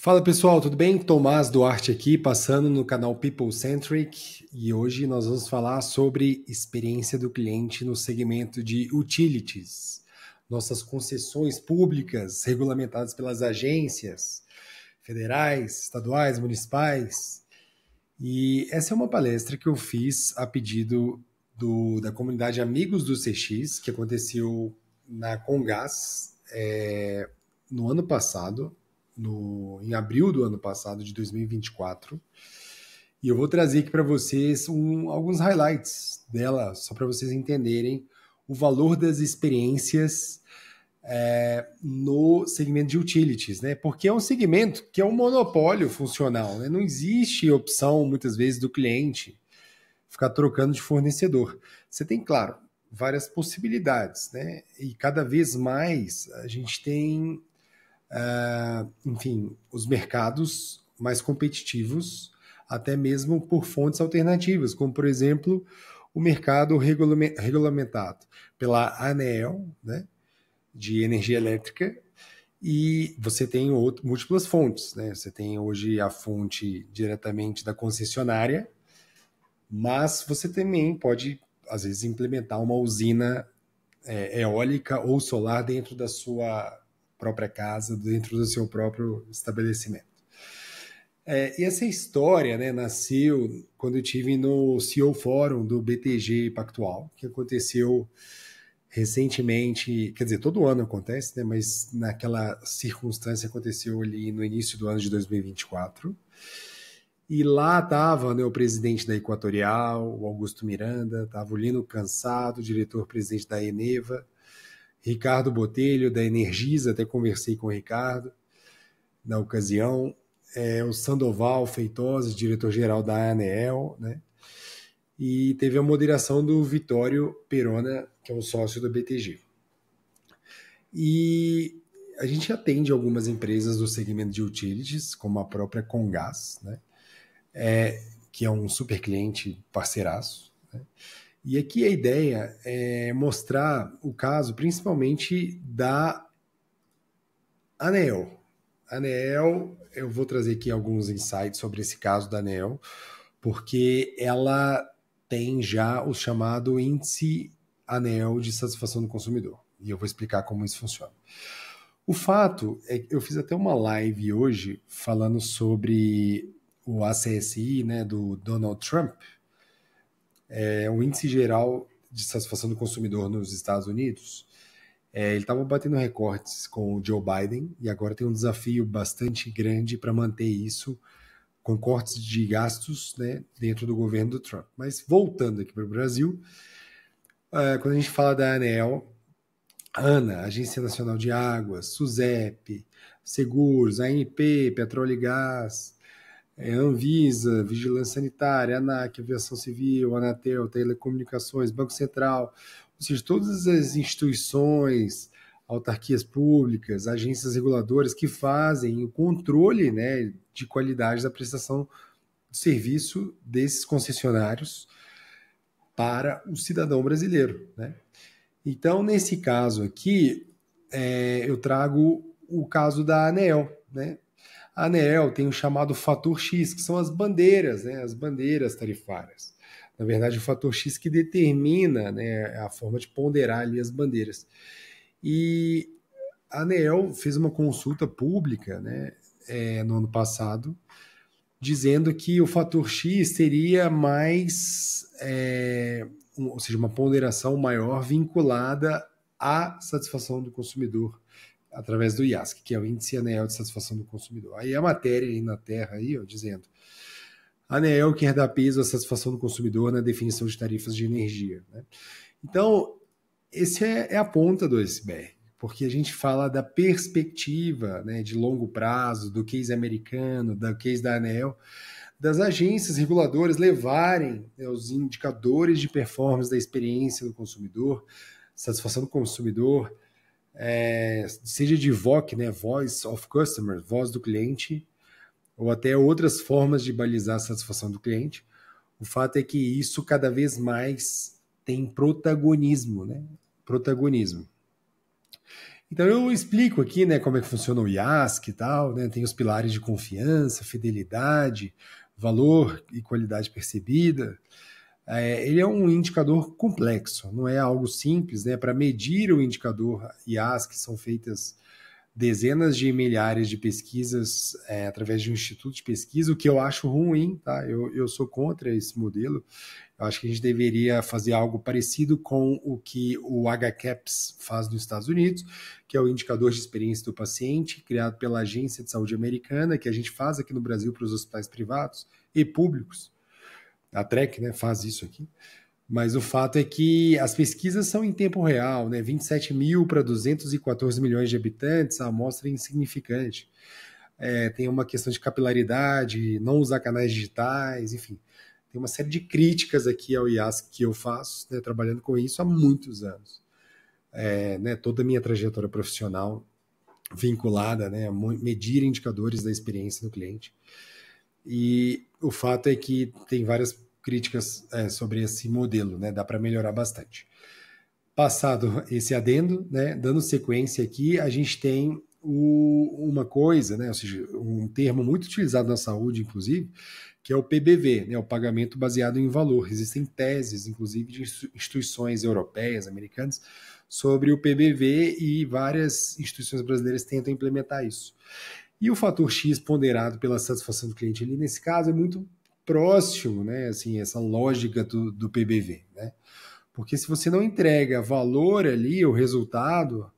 Fala pessoal, tudo bem? Tomás Duarte aqui, passando no canal People Centric, e hoje nós vamos falar sobre experiência do cliente no segmento de utilities, nossas concessões públicas regulamentadas pelas agências federais, estaduais, municipais. E essa é uma palestra que eu fiz a pedido da comunidade Amigos do CX, que aconteceu na Congás no ano passado, em abril do ano passado, de 2024. E eu vou trazer aqui para vocês alguns highlights dela, só para vocês entenderem o valor das experiências no segmento de utilities, né? Porque é um segmento que é um monopólio funcional, né? Não existe opção, muitas vezes, do cliente ficar trocando de fornecedor. Você tem, claro, várias possibilidades, né? E cada vez mais a gente tem enfim, os mercados mais competitivos, até mesmo por fontes alternativas, como, por exemplo, o mercado regulamentado pela ANEEL, né, de energia elétrica, e você tem múltiplas fontes, né? Você tem hoje a fonte diretamente da concessionária, mas você também pode, às vezes, implementar uma usina eólica ou solar dentro da sua própria casa, dentro do seu próprio estabelecimento. E essa história, né, nasceu quando eu estive no CEO Fórum do BTG Pactual, que aconteceu recentemente, quer dizer, todo ano acontece, né, mas naquela circunstância aconteceu ali no início do ano de 2024. E lá estava, né, o presidente da Equatorial, o Augusto Miranda, estava o Lino Cansado, diretor-presidente da Eneva, Ricardo Botelho, da Energisa, até conversei com o Ricardo na ocasião, o Sandoval Feitosa, diretor-geral da ANEEL, né? E teve a moderação do Vitório Perona, que é um sócio do BTG. E a gente atende algumas empresas do segmento de utilities, como a própria Congás, né? Que é um super cliente parceiraço, né? E aqui a ideia é mostrar o caso principalmente da ANEEL. ANEEL, eu vou trazer aqui alguns insights sobre esse caso da ANEEL, porque ela tem já o chamado Índice ANEEL de Satisfação do Consumidor. E eu vou explicar como isso funciona. O fato é que eu fiz até uma live hoje falando sobre o ACSI, né, do Donald Trump, o Índice Geral de Satisfação do Consumidor nos Estados Unidos. Ele estava batendo recordes com o Joe Biden e agora tem um desafio bastante grande para manter isso com cortes de gastos, né, dentro do governo do Trump. Mas voltando aqui para o Brasil, quando a gente fala da ANEEL, ANA, Agência Nacional de Águas, SUSEP, Seguros, ANP, Petróleo e Gás, Anvisa, Vigilância Sanitária, ANAC, Aviação Civil, Anatel, Telecomunicações, Banco Central, ou seja, todas as instituições, autarquias públicas, agências reguladoras que fazem o controle, né, de qualidade da prestação de serviço desses concessionários para o cidadão brasileiro, né? Então, nesse caso aqui, eu trago o caso da ANEEL, né? A ANEEL tem o chamado fator X, que são as bandeiras, né, as bandeiras tarifárias. Na verdade, o fator X que determina, né, a forma de ponderar ali as bandeiras. E a ANEEL fez uma consulta pública, né, no ano passado, dizendo que o fator X seria mais, ou seja, uma ponderação maior vinculada à satisfação do consumidor através do IASC, que é o Índice ANEEL de Satisfação do Consumidor. Aí a matéria aí na terra, aí, ó, dizendo: a ANEEL quer dar peso à satisfação do consumidor na definição de tarifas de energia, né? Então, esse é a ponta do iceberg, porque a gente fala da perspectiva, né, de longo prazo, do case americano, do case da ANEEL, das agências reguladoras levarem, né, os indicadores de performance da experiência do consumidor, satisfação do consumidor, seja de VOC, né, Voice of Customer, voz do cliente, ou até outras formas de balizar a satisfação do cliente. O fato é que isso cada vez mais tem protagonismo, né? Protagonismo. Então eu explico aqui, né, como é que funciona o IASC e tal, né, tem os pilares de confiança, fidelidade, valor e qualidade percebida. Ele é um indicador complexo, não é algo simples, né? Para medir o indicador IASC são feitas dezenas de milhares de pesquisas através de um instituto de pesquisa, o que eu acho ruim, tá? Eu sou contra esse modelo. Eu acho que a gente deveria fazer algo parecido com o que o HCAHPS faz nos Estados Unidos, que é o indicador de experiência do paciente, criado pela Agência de Saúde Americana, que a gente faz aqui no Brasil para os hospitais privados e públicos. A TREC, né, faz isso aqui. Mas o fato é que as pesquisas são em tempo real, né? 27 mil para 214 milhões de habitantes, a amostra é insignificante. Tem uma questão de capilaridade, não usar canais digitais, enfim. Tem uma série de críticas aqui ao IASC que eu faço, né, trabalhando com isso há muitos anos. Né, toda a minha trajetória profissional vinculada, né, a medir indicadores da experiência do cliente. E o fato é que tem várias críticas sobre esse modelo, né? Dá para melhorar bastante. Passado esse adendo, né? Dando sequência aqui, a gente tem uma coisa, né? Ou seja, um termo muito utilizado na saúde, inclusive, que é o PBV, né? O pagamento baseado em valor. Existem teses, inclusive, de instituições europeias, americanas, sobre o PBV e várias instituições brasileiras tentam implementar isso. E o fator X ponderado pela satisfação do cliente ali, nesse caso, é muito próximo, né? Assim, essa lógica do PBV, né? Porque se você não entrega valor ali, o resultado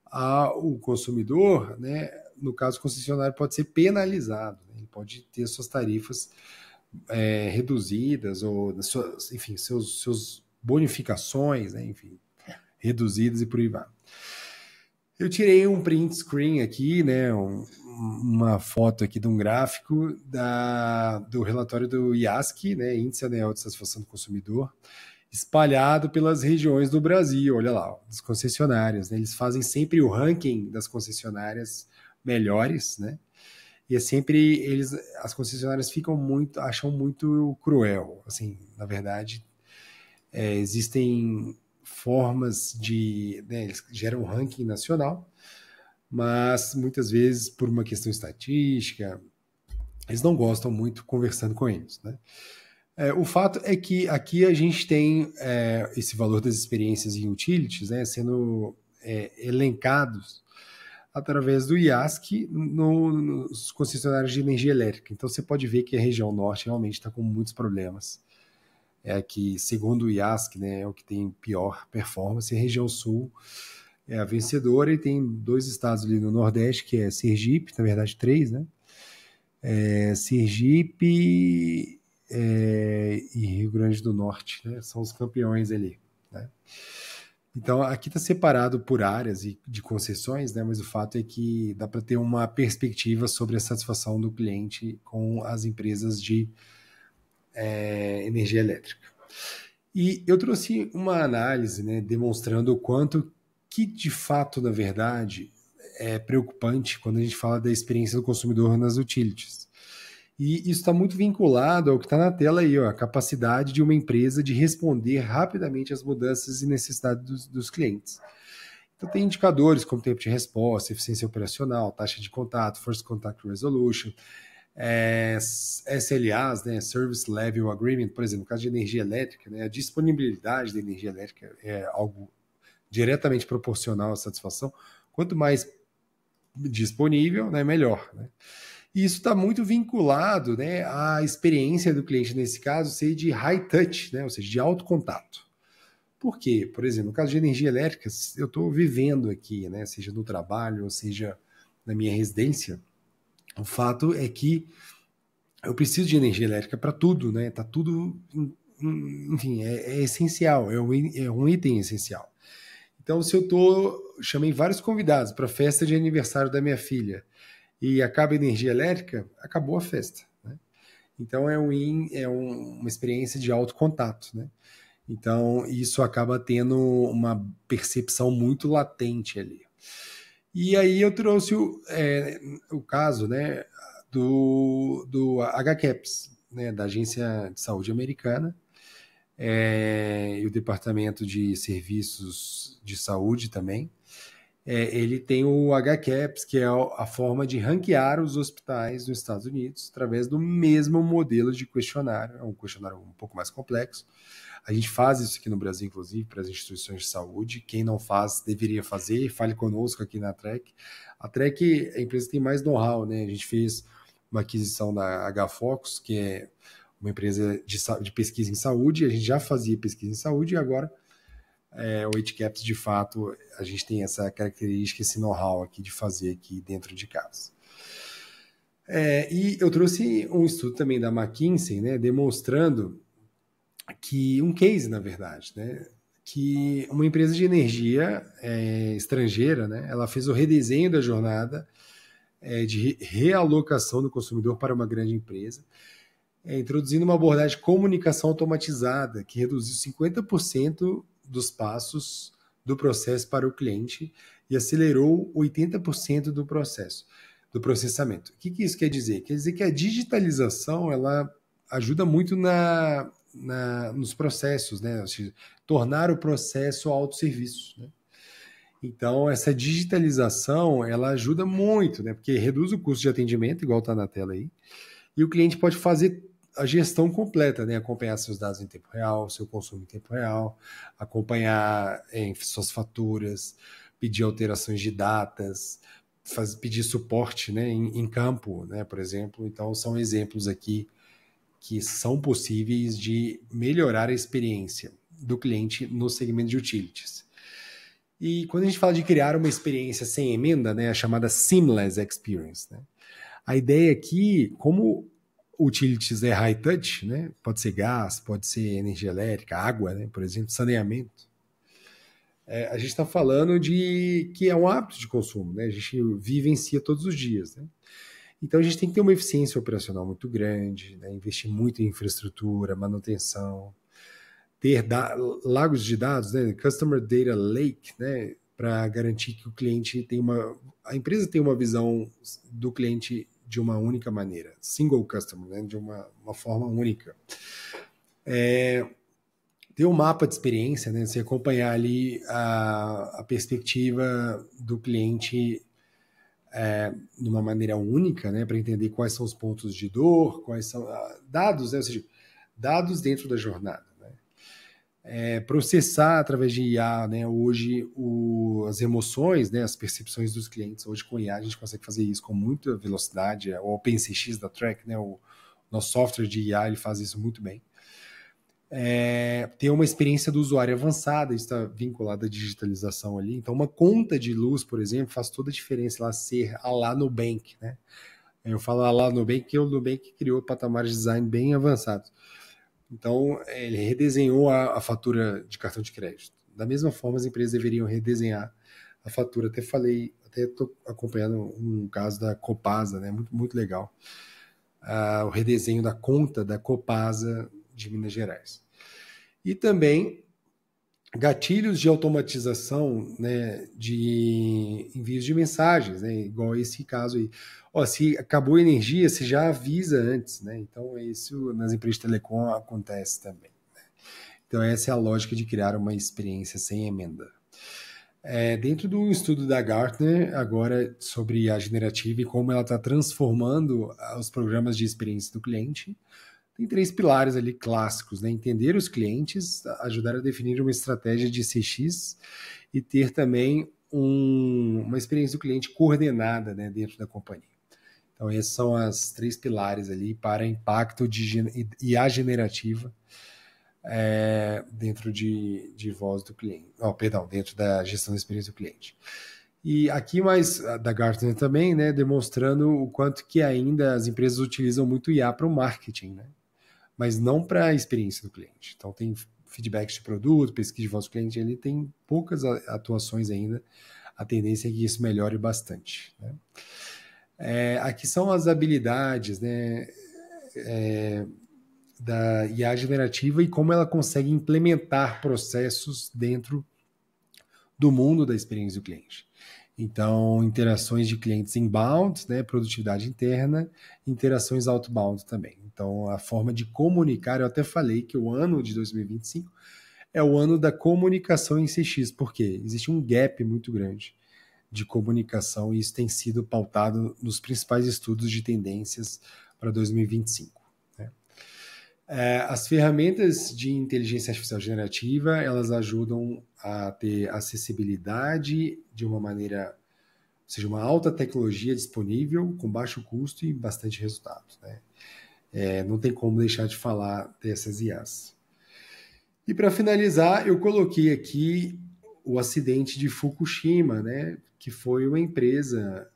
ao consumidor, né? No caso, o concessionário pode ser penalizado, né? Ele pode ter suas tarifas reduzidas ou, enfim, seus bonificações, né? Enfim, reduzidas e por aí vai. Eu tirei um print screen aqui, né, uma foto aqui de um gráfico do relatório do IASC, né, Índice Anual de Satisfação do Consumidor, espalhado pelas regiões do Brasil. Olha lá, das concessionárias, né, eles fazem sempre o ranking das concessionárias melhores, né, e é sempre as concessionárias acham muito cruel, assim, na verdade, existem formas né, eles geram um ranking nacional, mas muitas vezes por uma questão estatística, eles não gostam muito conversando com eles, né? O fato é que aqui a gente tem esse valor das experiências em utilities, né, sendo elencados através do IASC nos concessionários de energia elétrica. Então você pode ver que a região norte realmente está com muitos problemas. Que, segundo o IASC, né, é o que tem pior performance. A região sul é a vencedora e tem 2 estados ali no Nordeste, que é Sergipe, na verdade 3, né? Sergipe e Rio Grande do Norte, né? São os campeões ali, né? Então, aqui está separado por áreas de concessões, né? Mas o fato é que dá para ter uma perspectiva sobre a satisfação do cliente com as empresas de energia elétrica. E eu trouxe uma análise, né, demonstrando o quanto que, de fato, na verdade, é preocupante quando a gente fala da experiência do consumidor nas utilities. E isso está muito vinculado ao que está na tela aí, ó, a capacidade de uma empresa de responder rapidamente às mudanças e necessidades dos clientes. Então tem indicadores como tempo de resposta, eficiência operacional, taxa de contato, First Contact Resolution, SLAs, né, Service Level Agreement, por exemplo, no caso de energia elétrica, né, a disponibilidade da energia elétrica é algo diretamente proporcional à satisfação. Quanto mais disponível, né, melhor, né? E isso está muito vinculado, né, à experiência do cliente, nesse caso, ser de high touch, né, ou seja, de alto contato. Por quê? Por exemplo, no caso de energia elétrica, eu estou vivendo aqui, né, seja no trabalho, ou seja na minha residência, o fato é que eu preciso de energia elétrica para tudo, né? Tá tudo, enfim, é essencial, é um item essencial. Então, se chamei vários convidados para a festa de aniversário da minha filha e acaba a energia elétrica, acabou a festa, né? Então, uma experiência de alto contato, né? Então, isso acaba tendo uma percepção muito latente ali. E aí eu trouxe o caso, né, do HCAHPS, né, da Agência de Saúde Americana, e o Departamento de Serviços de Saúde também, ele tem o HCAHPS, que é a forma de ranquear os hospitais dos Estados Unidos através do mesmo modelo de questionário. É um questionário um pouco mais complexo. A gente faz isso aqui no Brasil, inclusive, para as instituições de saúde. Quem não faz, deveria fazer. Fale conosco aqui na Trek. A Trek é a empresa que tem mais know-how, né? A gente fez uma aquisição da HFocus, que é uma empresa de pesquisa em saúde. A gente já fazia pesquisa em saúde e agora o HCAHPS, de fato, a gente tem essa característica, esse know-how aqui de fazer aqui dentro de casa. E eu trouxe um estudo também da McKinsey, né, demonstrando que, um case, na verdade, né, que uma empresa de energia estrangeira, né, ela fez o redesenho da jornada de realocação do consumidor para uma grande empresa, introduzindo uma abordagem de comunicação automatizada que reduziu 50% dos passos do processo para o cliente e acelerou 80% do processo, do processamento. O que isso quer dizer? Quer dizer que a digitalização ela ajuda muito nos processos, né? Ou seja, tornar o processo autosserviço, né? Então, essa digitalização ela ajuda muito, né? Porque reduz o custo de atendimento, igual está na tela aí, e o cliente pode fazer a gestão completa, né? Acompanhar seus dados em tempo real, seu consumo em tempo real, acompanhar suas faturas, pedir alterações de datas, pedir suporte, né? em campo, né? Por exemplo. Então, são exemplos aqui que são possíveis de melhorar a experiência do cliente no segmento de utilities. E quando a gente fala de criar uma experiência sem emenda, né? A chamada Seamless Experience, né? A ideia aqui, como utilities é high touch, né? Pode ser gás, pode ser energia elétrica, água, né? Por exemplo, saneamento. A gente está falando de que é um hábito de consumo, né? A gente vivencia todos os dias, né? Então a gente tem que ter uma eficiência operacional muito grande, né? Investir muito em infraestrutura, manutenção, ter lagos de dados, né? Customer Data Lake, né? Para garantir que o cliente a empresa tem uma visão do cliente de uma única maneira, single customer, né? De uma forma única. Ter um mapa de experiência, né? Você acompanhar ali a perspectiva do cliente de uma maneira única, né? Para entender quais são os pontos de dor, quais são dados, né? Ou seja, dados dentro da jornada. Processar através de IA, né? Hoje as emoções, né? As percepções dos clientes. Hoje com IA a gente consegue fazer isso com muita velocidade. O OpenCX da Track, né? O nosso software de IA ele faz isso muito bem. Ter uma experiência do usuário avançada, isso está vinculado à digitalização ali. Então uma conta de luz, por exemplo, faz toda a diferença lá ser a lá Nubank, né? Eu falo a lá Nubank porque o Nubank criou patamares de design bem avançados. Então, ele redesenhou a fatura de cartão de crédito. Da mesma forma, as empresas deveriam redesenhar a fatura. Até estou acompanhando um caso da Copasa, né? Muito, muito legal. O redesenho da conta da Copasa de Minas Gerais. E também gatilhos de automatização, né, de envios de mensagens, né, igual esse caso aí. Se acabou a energia, você já avisa antes, né? Então isso nas empresas de telecom acontece também, né? Então essa é a lógica de criar uma experiência sem emenda. Dentro do estudo da Gartner, agora sobre a generativa e como ela está transformando os programas de experiência do cliente, tem 3 pilares ali clássicos, né? Entender os clientes, ajudar a definir uma estratégia de CX e ter também uma experiência do cliente coordenada, né, dentro da companhia. Então, esses são os 3 pilares ali para impacto de IA generativa dentro de voz do cliente. Dentro da gestão da experiência do cliente. E aqui mais da Gartner também, né, demonstrando o quanto que ainda as empresas utilizam muito IA para o marketing, né? Mas não para a experiência do cliente. Então, tem feedbacks de produto, pesquisa de voz do cliente, ele tem poucas atuações ainda. A tendência é que isso melhore bastante, né? Aqui são as habilidades, né, da IA generativa e como ela consegue implementar processos dentro do mundo da experiência do cliente. Então, interações de clientes inbound, né, produtividade interna, interações outbound também. Então, a forma de comunicar, eu até falei que o ano de 2025 é o ano da comunicação em CX, porque existe um gap muito grande de comunicação, e isso tem sido pautado nos principais estudos de tendências para 2025. Né? As ferramentas de inteligência artificial generativa, elas ajudam a ter acessibilidade de uma maneira, ou seja, uma alta tecnologia disponível, com baixo custo e bastante resultado. Né? Não tem como deixar de falar dessas IAs. E para finalizar, eu coloquei aqui o acidente de Fukushima, né, que foi uma empresa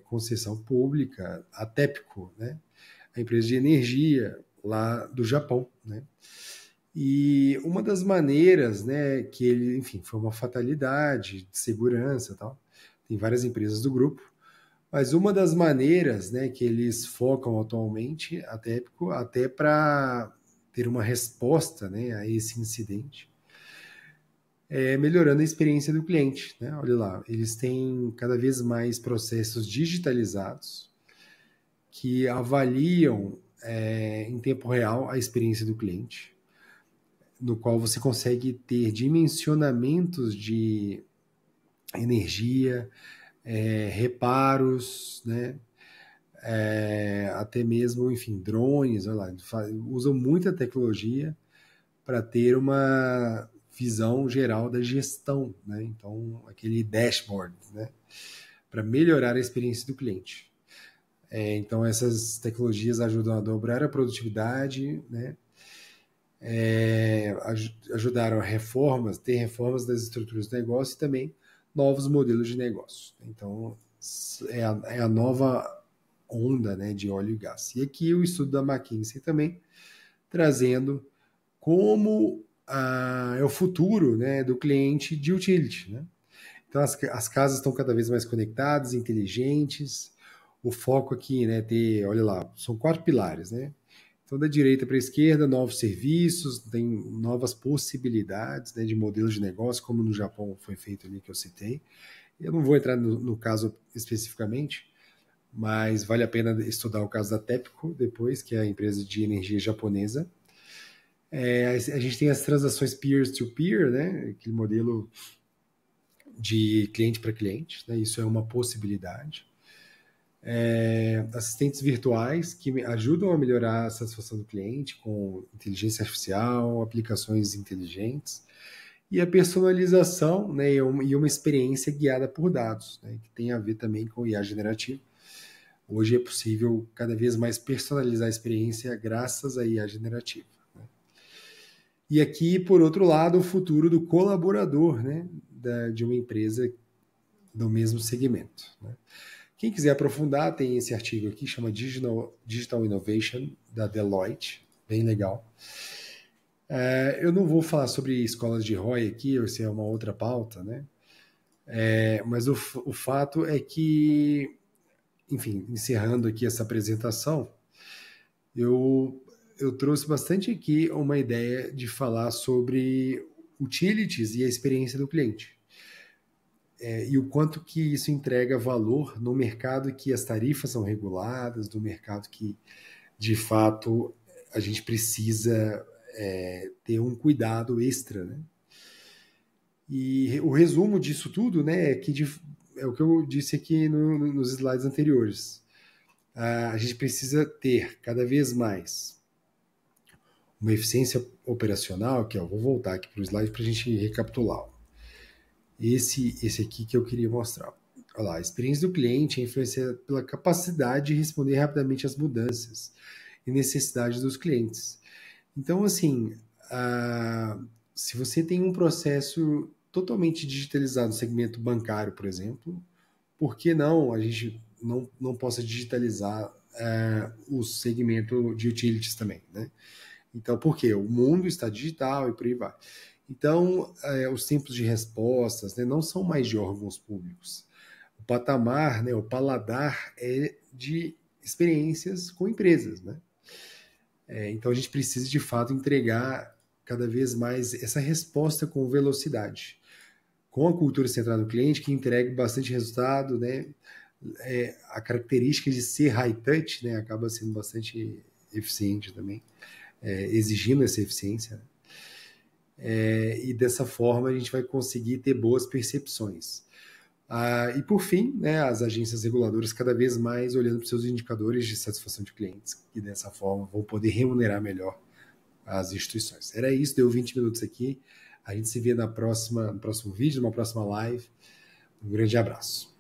concessão pública, a TEPCO, né, a empresa de energia lá do Japão. Né. E uma das maneiras, né, que ele, enfim, foi uma fatalidade de segurança e tal, tem várias empresas do grupo, mas uma das maneiras, né, que eles focam atualmente, a TEPCO, até para ter uma resposta, né, a esse incidente, melhorando a experiência do cliente. Né? Olha lá, eles têm cada vez mais processos digitalizados que avaliam em tempo real a experiência do cliente, no qual você consegue ter dimensionamentos de energia, reparos, né? Até mesmo, enfim, drones, olha lá, usam muita tecnologia para ter uma visão geral da gestão, né? Então, aquele dashboard, né? Para melhorar a experiência do cliente. Então, essas tecnologias ajudam a dobrar a produtividade, né? Ajudaram a ter reformas das estruturas do negócio e também novos modelos de negócio. Então, é a nova onda, né, de óleo e gás. E aqui o estudo da McKinsey também, trazendo como é o futuro, né, do cliente de utility. Né? Então, as casas estão cada vez mais conectadas, inteligentes. O foco aqui, né, olha lá, são 4 pilares, né? Então, da direita para a esquerda, novos serviços, tem novas possibilidades, né, de modelos de negócio, como no Japão foi feito ali que eu citei. Eu não vou entrar no caso especificamente, mas vale a pena estudar o caso da TEPCO depois, que é a empresa de energia japonesa. A gente tem as transações peer-to-peer, né, aquele modelo de cliente para cliente, né, isso é uma possibilidade. Assistentes virtuais que ajudam a melhorar a satisfação do cliente com inteligência artificial, aplicações inteligentes, e a personalização, né, e uma experiência guiada por dados, né, que tem a ver também com o IA generativo. Hoje é possível cada vez mais personalizar a experiência graças à IA generativa. Né? E aqui, por outro lado, o futuro do colaborador, né, de uma empresa do mesmo segmento. Né? Quem quiser aprofundar, tem esse artigo aqui, chama Digital Innovation, da Deloitte, bem legal. Eu não vou falar sobre escolas de ROI aqui, essa é uma outra pauta, né? Mas o fato é que, enfim, encerrando aqui essa apresentação, eu trouxe bastante aqui uma ideia de falar sobre utilities e a experiência do cliente. E o quanto que isso entrega valor no mercado que as tarifas são reguladas, no mercado que, de fato, a gente precisa ter um cuidado extra, né? E o resumo disso tudo, né, é o que eu disse aqui nos slides anteriores. A gente precisa ter cada vez mais uma eficiência operacional, vou voltar aqui para o slide para a gente recapitular. Esse aqui que eu queria mostrar. Olha lá, a experiência do cliente é influenciada pela capacidade de responder rapidamente às mudanças e necessidades dos clientes. Então, assim, se você tem um processo totalmente digitalizado no segmento bancário, por exemplo, por que não a gente não possa digitalizar o segmento de utilities também, né? Então, por quê? O mundo está digital e por aí vai. Então, os tempos de respostas, né, não são mais de órgãos públicos. O patamar, né, o paladar é de experiências com empresas. Né? Então, a gente precisa, de fato, entregar cada vez mais essa resposta com velocidade. Com a cultura centrada no cliente, que entregue bastante resultado, né? A característica de ser high touch, né, acaba sendo bastante eficiente também, exigindo essa eficiência. E dessa forma a gente vai conseguir ter boas percepções. E por fim, né, as agências reguladoras cada vez mais olhando para seus indicadores de satisfação de clientes, e dessa forma vão poder remunerar melhor as instituições. Era isso, deu 20 minutos aqui. A gente se vê no próximo vídeo, numa próxima live. Um grande abraço.